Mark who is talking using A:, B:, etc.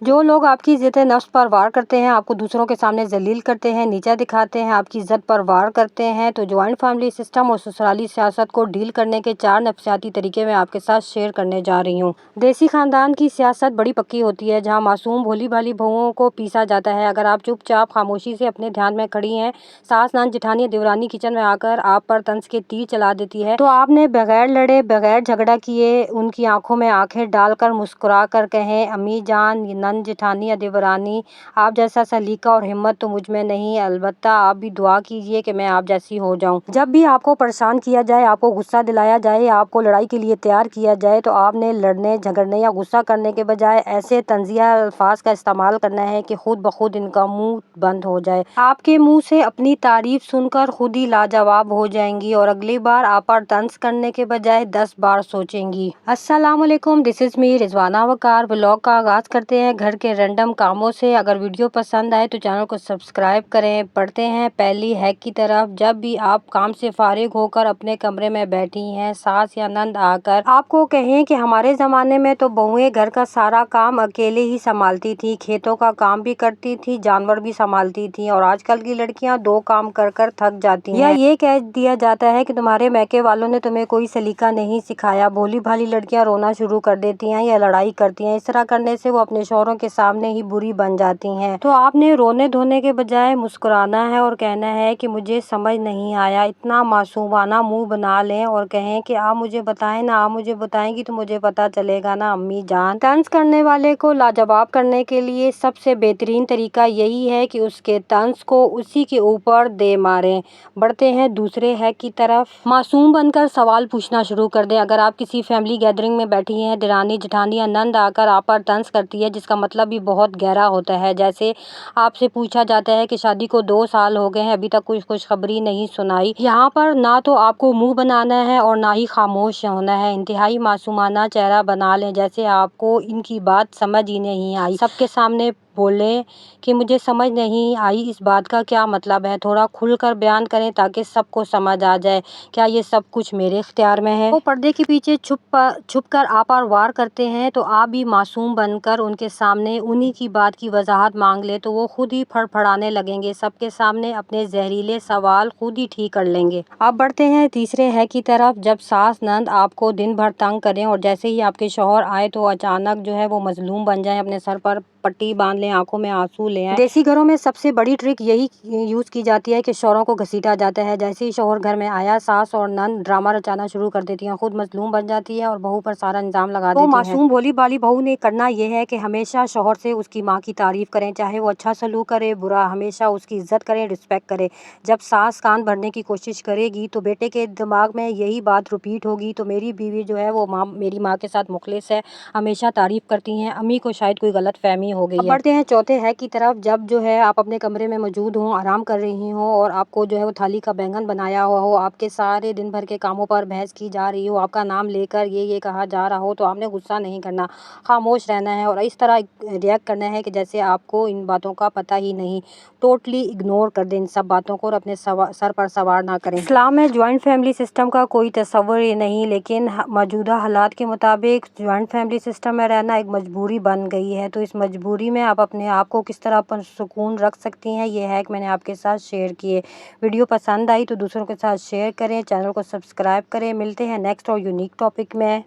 A: जो लोग आपकी इज़्ज़त नफ्स पर वार करते हैं, आपको दूसरों के सामने ज़लील करते हैं, नीचा दिखाते हैं, आपकी इज़्ज़त पर वार करते हैं, तो जॉइंट फैमिली सिस्टम और ससुराली सियासत को डील करने के 4 नफ्सियाती तरीके मैं आपके साथ शेयर करने जा रही हूँ। देसी खानदान की सियासत बड़ी पक्की होती है, जहाँ मासूम भोली भाली बहुओं को पीसा जाता है। अगर आप चुपचाप खामोशी से अपने ध्यान में खड़ी हैं, सास, नंद, जेठानी, देवरानी किचन में आकर आप पर तंज के तीर चला देती है, तो आपने बगैर लड़े, बगैर झगड़ा किए उनकी आंखों में आंखें डालकर मुस्कुरा कर कहें, अम्मी जान, नंद, जेठानी या देवरानी, आप जैसा सलीका और हिम्मत तो मुझ में नहीं, अलबत्ता आप भी दुआ कीजिए कि मैं आप जैसी हो जाऊं। जब भी आपको परेशान किया जाए, आपको गुस्सा दिलाया जाए, आपको लड़ाई के लिए तैयार किया जाए, तो आपने लड़ने, झगड़ने या गुस्सा करने के बजाय ऐसे तंजिया अल्फाज का इस्तेमाल करना है कि खुद ब खुद इनका मुंह बंद हो जाए। आपके मुंह से अपनी तारीफ सुनकर खुद ही लाजवाब हो जाएंगी और अगली बार आप पर तंज करने के बजाय 10 बार सोचेंगी। अस्सलाम वालेकुम, this is me Rizwana Waqar. Blog का आगाज करते हैं घर के रैंडम कामों से। अगर वीडियो पसंद आए तो चैनल को सब्सक्राइब करें। पढ़ते हैं पहली हैक की तरफ। जब भी आप काम से फारिग होकर अपने कमरे में बैठी हैं, सास या नंद आकर आपको कहें कि हमारे ज़माने में तो बहुएं घर का सारा काम अकेले ही संभालती थी, खेतों का काम भी करती थी, जानवर भी संभालती थी, और आजकल की लड़कियां 2 काम कर कर थक जाती हैं। या ये कह दिया जाता है कि तुम्हारे मैके वालों ने तुम्हें कोई सलीका नहीं सिखाया। भोली भाली लड़कियां रोना शुरू कर देती हैं या लड़ाई करती हैं। इस तरह करने से वो अपने शौहरों के सामने ही बुरी बन जाती हैं। तो आपने रोने धोने के बजाय मुस्कुराना है और कहना है कि मुझे समझ नहीं आया। इतना मासूमाना मुंह बना लें और कहें कि आप मुझे बताएं ना, आप मुझे बताएंगी तो मुझे पता चलेगा ना अम्मी जान। तंज करने वाले को लाजवाब करने के लिए सबसे बेहतरीन तरीका यही है कि उसके तंज को उसी के ऊपर दे मारें। बढ़ते हैं दूसरे हैक की तरफ। मासूम बनकर सवाल पूछना शुरू कर दें। अगर आप किसी फैमिली गैदरिंग में बैठी हैं, देरानी, जेठानी या नंद आकर आप पर तंज करती है, जिसका मतलब भी बहुत गहरा होता है। जैसे आपसे पूछा जाता है कि शादी को 2 साल हो गए हैं, अभी तक कुछ खुशखबरी नहीं सुनाई। यहाँ पर ना तो आपको मुंह बनाना है और ना ही खामोश होना है। इंतहाई मासूमाना चेहरा बना लें, जैसे आपको इनकी बात समझ ही नहीं आई। सबके सामने बोलें कि मुझे समझ नहीं आई इस बात का क्या मतलब है। थोड़ा खुलकर बयान करें ताकि सबको समझ आ जाए। क्या ये सब कुछ मेरे इख्तियार में है? वो पर्दे के पीछे छुप कर आप पर वार करते हैं, तो आप भी मासूम बनकर उनके सामने उन्हीं की बात की वजाहत मांग ले, तो वो खुद ही फड़फड़ाने लगेंगे। सबके सामने अपने जहरीले सवाल खुद ही ठीक कर लेंगे। अब बढ़ते हैं तीसरे है की तरफ। जब सास नंद आपको दिन भर तंग करें और जैसे ही आपके शौहर आए तो अचानक जो है वो मजलूम बन जाए, अपने सर पर पट्टी बांध लें, आंखों में आंसू ले आए। देसी घरों में सबसे बड़ी ट्रिक यही यूज की जाती है कि शौहरों को घसीटा जाता है। जैसे ही शौहर घर में आया, सास और नंद ड्रामा रचाना शुरू कर देती हैं, खुद मजलूम बन जाती है और बहू पर सारा इल्जाम लगा देती हैं। मासूम भोली भाली बहू ने करना यह है कि हमेशा शौहर से उसकी माँ की तारीफ करें, चाहे वो अच्छा सलूक करे बुरा, हमेशा उसकी इज्जत करें, रिस्पेक्ट करें। जब सास कान भरने की कोशिश करेगी तो बेटे के दिमाग में यही बात रिपीट होगी, तो मेरी बीवी जो है वो मेरी माँ के साथ मुखलिस है, हमेशा तारीफ करती हैं, अम्मी को शायद कोई गलत फहमी हो गई है। बढ़ते हैं चौथे हैक की तरफ। जब जो है आप अपने कमरे में मौजूद हों, आराम कर रही हों और आपको जो है वो थाली का बैंगन बनाया हुआ हो, आपके सारे दिन भर के कामों पर बहस की जा रही हो, आपका नाम लेकर ये कहा जा रहा हो, तो आपने गुस्सा नहीं करना, खामोश रहना है और इस तरह रिएक्ट करना है कि जैसे आपको इन बातों का पता ही नहीं। टोटली इग्नोर कर दें इन सब बातों को और अपने सर पर सवार ना करें। इस्लाम में ज्वाइंट फैमिली सिस्टम का कोई तस्वर ही नहीं, लेकिन मौजूदा हालात के मुताबिक ज्वाइंट फैमिली सिस्टम में रहना एक मजबूरी बन गई है। तो इस मजबूरी में आप अपने आप को किस तरह पर सुकून रख सकती हैं, ये हैक मैंने आपके साथ शेयर किए। वीडियो पसंद आई तो दूसरों के साथ शेयर करें, चैनल को सब्सक्राइब करें। मिलते हैं नेक्स्ट और यूनिक टॉपिक में।